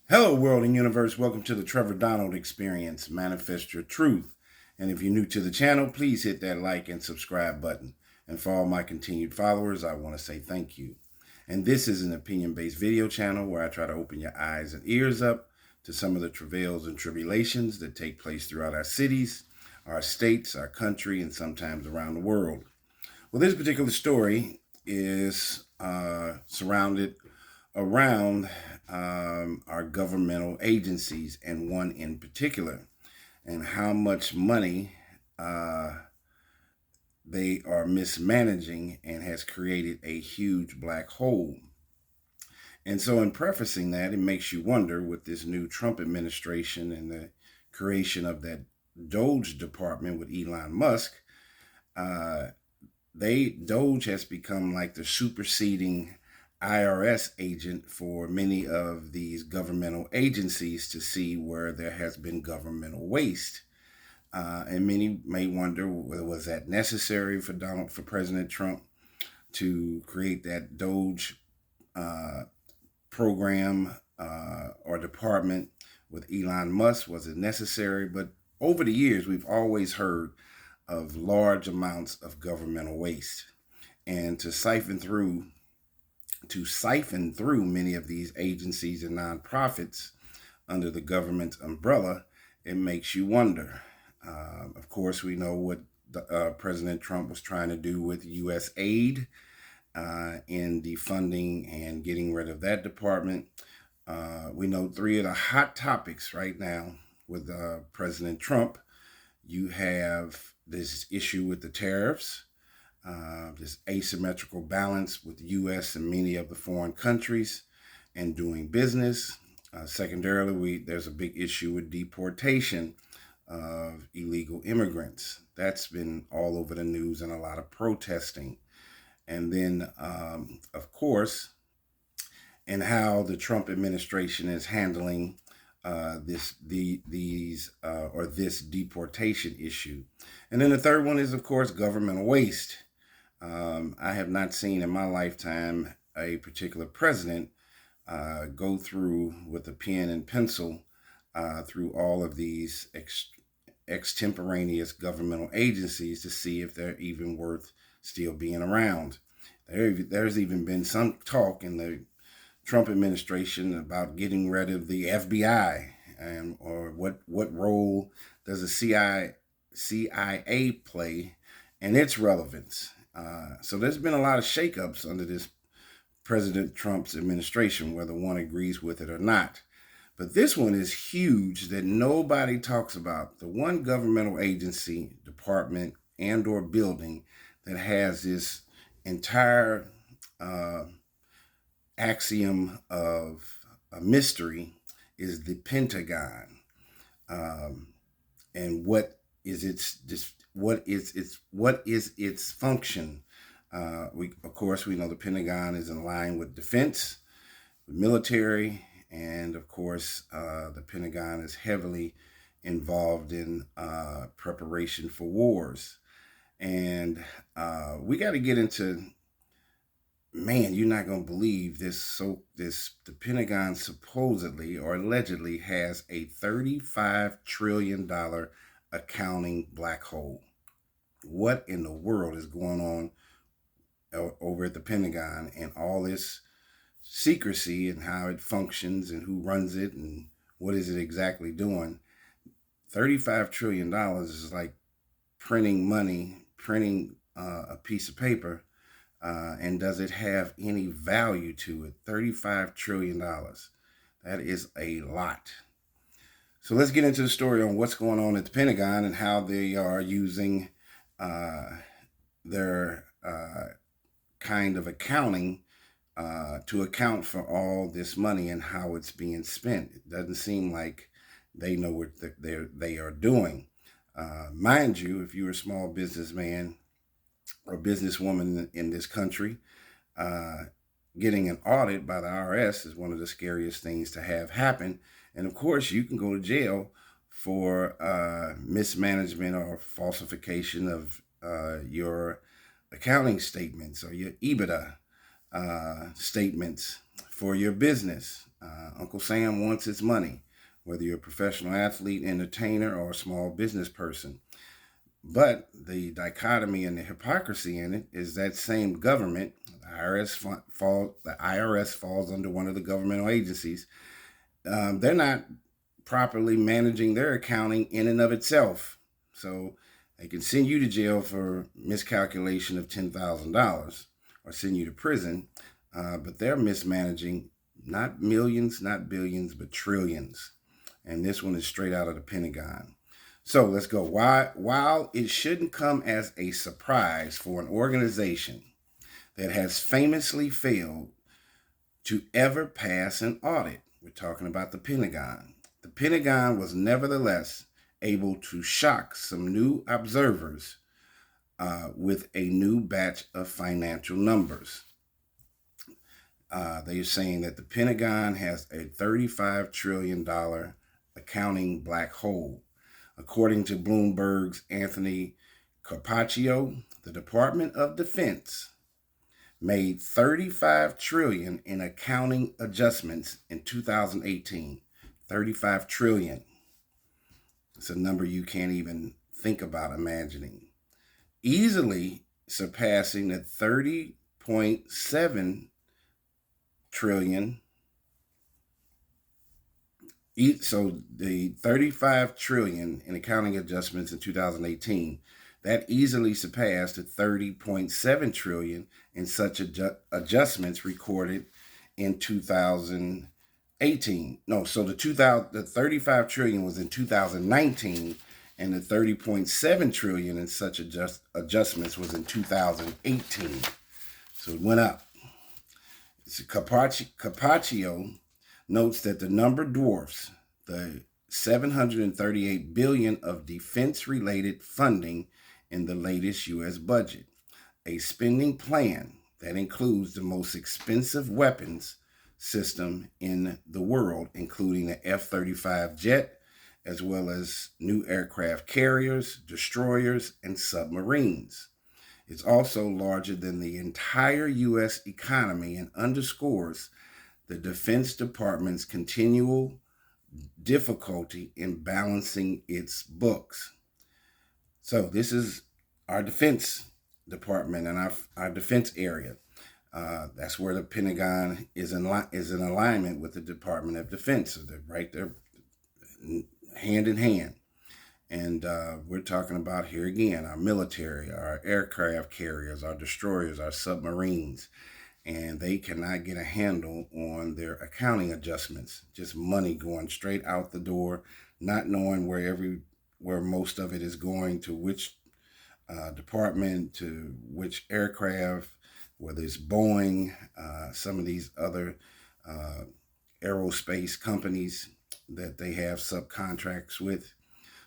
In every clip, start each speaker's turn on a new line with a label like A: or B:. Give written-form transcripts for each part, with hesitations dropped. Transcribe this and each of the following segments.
A: Hello, world and universe. Welcome to the Trevor Donald Experience. Manifest your truth. And if you're new to the channel, please hit that like and subscribe button. And for all my continued followers, I want to say thank you. And this is an opinion-based video channel where I try to open your eyes and ears up to some of the travails and tribulations that take place throughout our cities, our states, our country, and sometimes around the world. Well, this particular story is surrounded around our governmental agencies, and one in particular, and how much money they are mismanaging and has created a huge black hole. And so in prefacing that, it makes you wonder, with this new Trump administration and the creation of that Doge department with Elon Musk, Doge has become like the superseding IRS agent for many of these governmental agencies to see where there has been governmental waste. And many may wonder, was that necessary for President Trump to create that Doge program or department with Elon Musk? Was it necessary? But over the years, we've always heard of large amounts of governmental waste. And to siphon through many of these agencies and nonprofits under the government's umbrella, it makes you wonder. Of course, we know what President Trump was trying to do with U.S. aid in defunding and getting rid of that department. We know three of the hot topics right now with President Trump. You have this issue with the tariffs, this asymmetrical balance with the U.S. and many of the foreign countries and doing business. Secondarily, there's a big issue with deportation of illegal immigrants. That's been all over the news and a lot of protesting. And then, of course, and how the Trump administration is handling this deportation issue. And then the third one is, of course, governmental waste. I have not seen in my lifetime a particular president go through with a pen and pencil through all of these extemporaneous governmental agencies to see if they're even worth still being around. There's even been some talk in the Trump administration about getting rid of the FBI, or what role does the CIA play and its relevance. So there's been a lot of shakeups under this President Trump's administration, whether one agrees with it or not. But this one is huge that nobody talks about. The one governmental agency, department, and or building that has this entire axiom of a mystery is the Pentagon. And what is its function? Of course, we know the Pentagon is in line with defense, with military, and of course, the Pentagon is heavily involved in preparation for wars. And we got to get into, man, you're not going to believe this. The Pentagon supposedly or allegedly has a $35 trillion accounting black hole. What in the world is going on over at the Pentagon, and all this secrecy and how it functions and who runs it and what is it exactly doing? $35 trillion is like printing money, printing a piece of paper, and does it have any value to it? $35 trillion. That is a lot. So let's get into the story on what's going on at the Pentagon and how they are using their kind of accounting to account for all this money and how it's being spent. It doesn't seem like they know what they are doing. Mind you, if you're a small businessman or businesswoman in this country, getting an audit by the IRS is one of the scariest things to have happen. And of course, you can go to jail for mismanagement or falsification of your accounting statements or your EBITDA statements for your business. Uncle Sam wants his money, whether you're a professional athlete, entertainer, or a small business person. But the dichotomy and the hypocrisy in it is that same government, the IRS falls under one of the governmental agencies. They're not properly managing their accounting in and of itself. So they can send you to jail for miscalculation of $10,000 or send you to prison, but they're mismanaging not millions, not billions, but trillions. And this one is straight out of the Pentagon. So let's go. While it shouldn't come as a surprise for an organization that has famously failed to ever pass an audit, we're talking about the Pentagon. The Pentagon was nevertheless able to shock some new observers with a new batch of financial numbers. They're saying that the Pentagon has a $35 trillion accounting black hole. According to Bloomberg's Anthony Carpaccio, the Department of Defense made $35 trillion in accounting adjustments in 2018. $35 trillion. It's a number you can't even think about imagining. Easily surpassing the 30.7 trillion. So the 35 trillion in accounting adjustments in 2018, that easily surpassed the 30.7 trillion in such adjustments recorded in 2018. No, so the 35 trillion was in 2019, and the 30.7 trillion in such adjustments was in 2018. So it went up. Carpaccio notes that the number dwarfs the $738 billion of defense-related funding in the latest U.S. budget, a spending plan that includes the most expensive weapons system in the world, including the F-35 jet, as well as new aircraft carriers, destroyers, and submarines. It's also larger than the entire U.S. economy and underscores the Defense Department's continual difficulty in balancing its books. So this is our Defense Department and our defense area. That's where the Pentagon is in alignment with the Department of Defense. So they're right there, hand in hand. And we're talking about here again our military, our aircraft carriers, our destroyers, our submarines. And they cannot get a handle on their accounting adjustments. Just money going straight out the door, not knowing where most of it is going, to which department, to which aircraft, whether it's Boeing, some of these other aerospace companies that they have subcontracts with.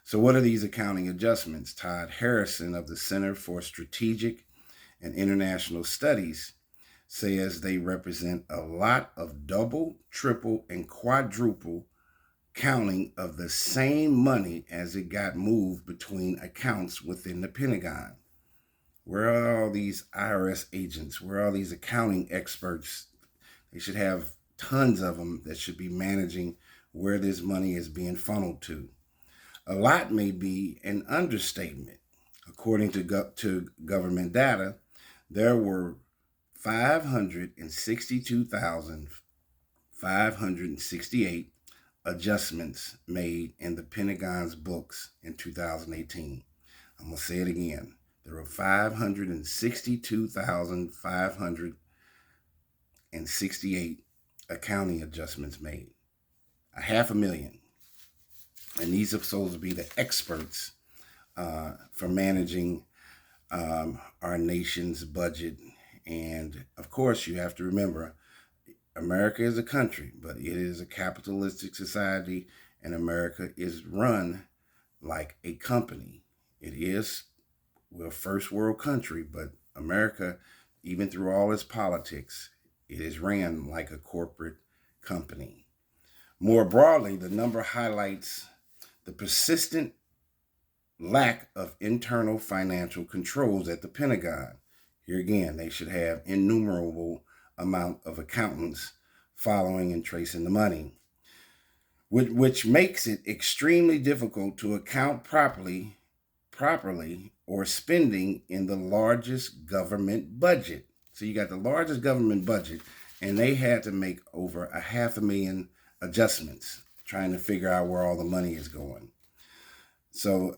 A: So what are these accounting adjustments? Todd Harrison of the Center for Strategic and International Studies says they represent a lot of double, triple, and quadruple counting of the same money as it got moved between accounts within the Pentagon. Where are all these IRS agents? Where are all these accounting experts? They should have tons of them that should be managing where this money is being funneled to. A lot may be an understatement. According to government data, there were 562,568 adjustments made in the Pentagon's books in 2018. I'm going to say it again. There were 562,568 accounting adjustments made. 500,000. And these are supposed to be the experts for managing our nation's budget. And of course, you have to remember, America is a country, but it is a capitalistic society, and America is run like a company. It is, we're a first world country, but America, even through all its politics, it is ran like a corporate company. More broadly, the number highlights the persistent lack of internal financial controls at the Pentagon. Here again, they should have innumerable amount of accountants following and tracing the money, which makes it extremely difficult to account properly or spending in the largest government budget. So you got the largest government budget, and they had to make over a 500,000 adjustments trying to figure out where all the money is going. So,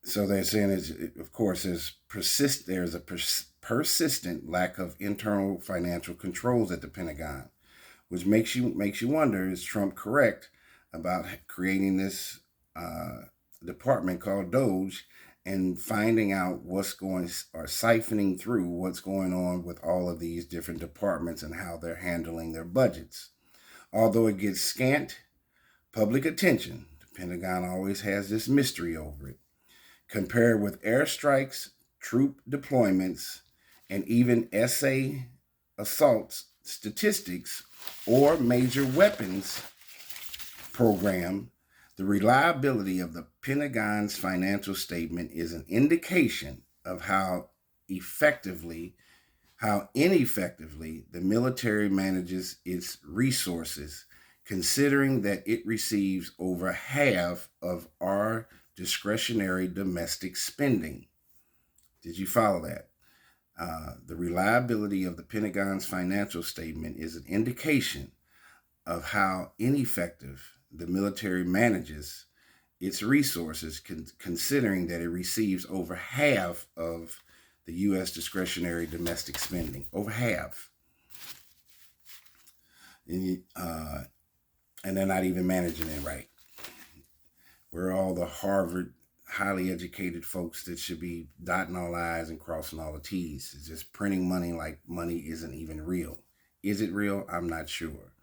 A: so they're saying, of course, there's a persistent lack of internal financial controls at the Pentagon, which makes you wonder: is Trump correct about creating this department called Doge and finding out what's going, or siphoning through what's going on with all of these different departments and how they're handling their budgets? Although it gets scant public attention, the Pentagon always has this mystery over it. Compared with airstrikes, troop deployments, and even SA assaults statistics or major weapons program, the reliability of the Pentagon's financial statement is an indication of how ineffectively the military manages its resources, considering that it receives over half of our discretionary domestic spending. Did you follow that? The reliability of the Pentagon's financial statement is an indication of how ineffective the military manages its resources, considering that it receives over half of the U.S. discretionary domestic spending. Over half. And they're not even managing it right. We're all the Harvard highly educated folks that should be dotting all I's and crossing all the T's. It's just printing money like money isn't even real. Is it real? I'm not sure.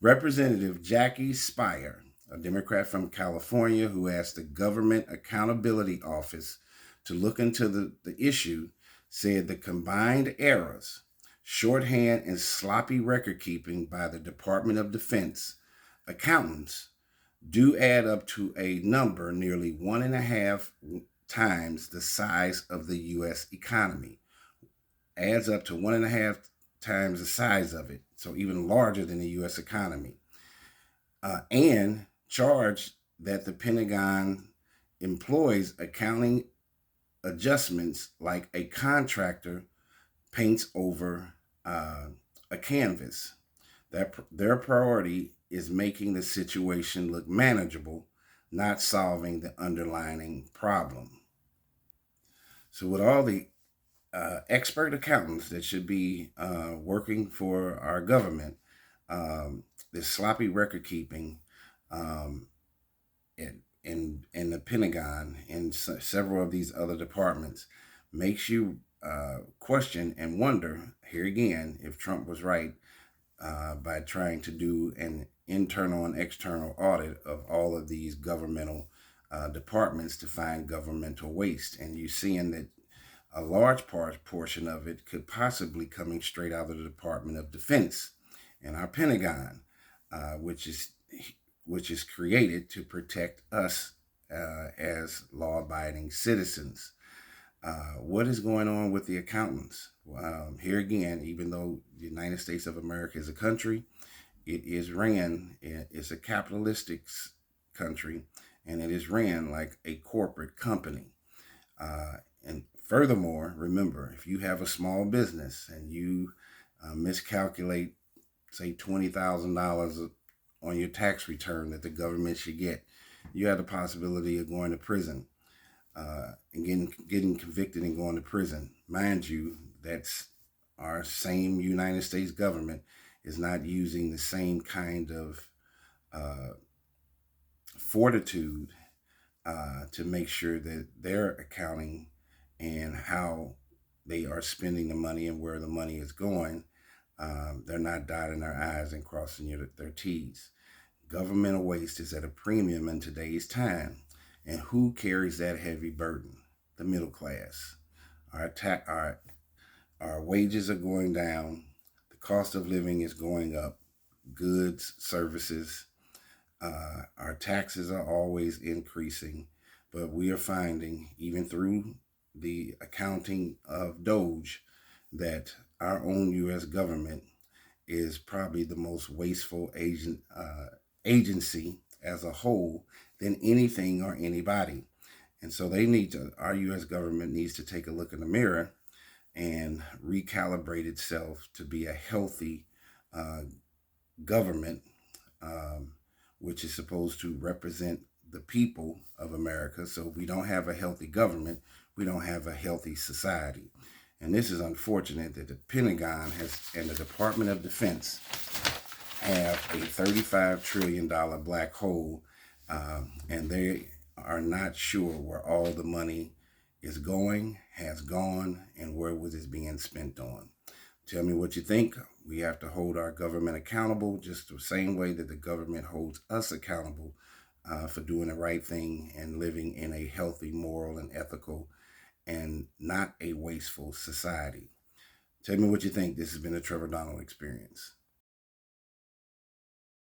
A: Representative Jackie Speier, a Democrat from California who asked the Government Accountability Office to look into the issue, said the combined errors, shorthand, and sloppy record keeping by the Department of Defense accountants do add up to a number nearly 1.5 times the size of the U.S. economy. Adds up to 1.5 times the size of it, so even larger than the U.S. economy. And charged that the Pentagon employs accounting adjustments like a contractor paints over a canvas. That their priority is making the situation look manageable, not solving the underlying problem. So with all the expert accountants that should be working for our government, this sloppy record keeping in the Pentagon and several of these other departments makes you question and wonder, here again, if Trump was right by trying to do an internal and external audit of all of these governmental departments to find governmental waste. And you're seeing that a large portion of it could possibly coming straight out of the Department of Defense and our Pentagon, which is created to protect us as law-abiding citizens. What is going on with the accountants? Here again, even though the United States of America is a country, it's a capitalistic country, and it is ran like a corporate company. And furthermore, remember, if you have a small business and you miscalculate, say, $20,000 on your tax return that the government should get, you have the possibility of going to prison and getting convicted and going to prison. Mind you, that's our same United States government is not using the same kind of fortitude to make sure that their accounting and how they are spending the money and where the money is going, they're not dotting their I's and crossing their T's. Governmental waste is at a premium in today's time. And who carries that heavy burden? The middle class. Our wages are going down. The cost of living is going up. Goods, services. Our taxes are always increasing. But we are finding, even through the accounting of Doge, that our own U.S. government is probably the most wasteful agency as a whole than anything or anybody. And so our U.S. government needs to take a look in the mirror and recalibrate itself to be a healthy uh, government, um, which is supposed to represent the people of America. So if we don't have a healthy government, we don't have a healthy society. And this is unfortunate that the Pentagon and the Department of Defense have a $35 trillion black hole, and they are not sure where all the money is going, has gone, and where was it being spent on. Tell me what you think. We have to hold our government accountable just the same way that the government holds us accountable for doing the right thing and living in a healthy, moral, and ethical and not a wasteful society. Tell me what you think. This has been a Trevor Donald Experience.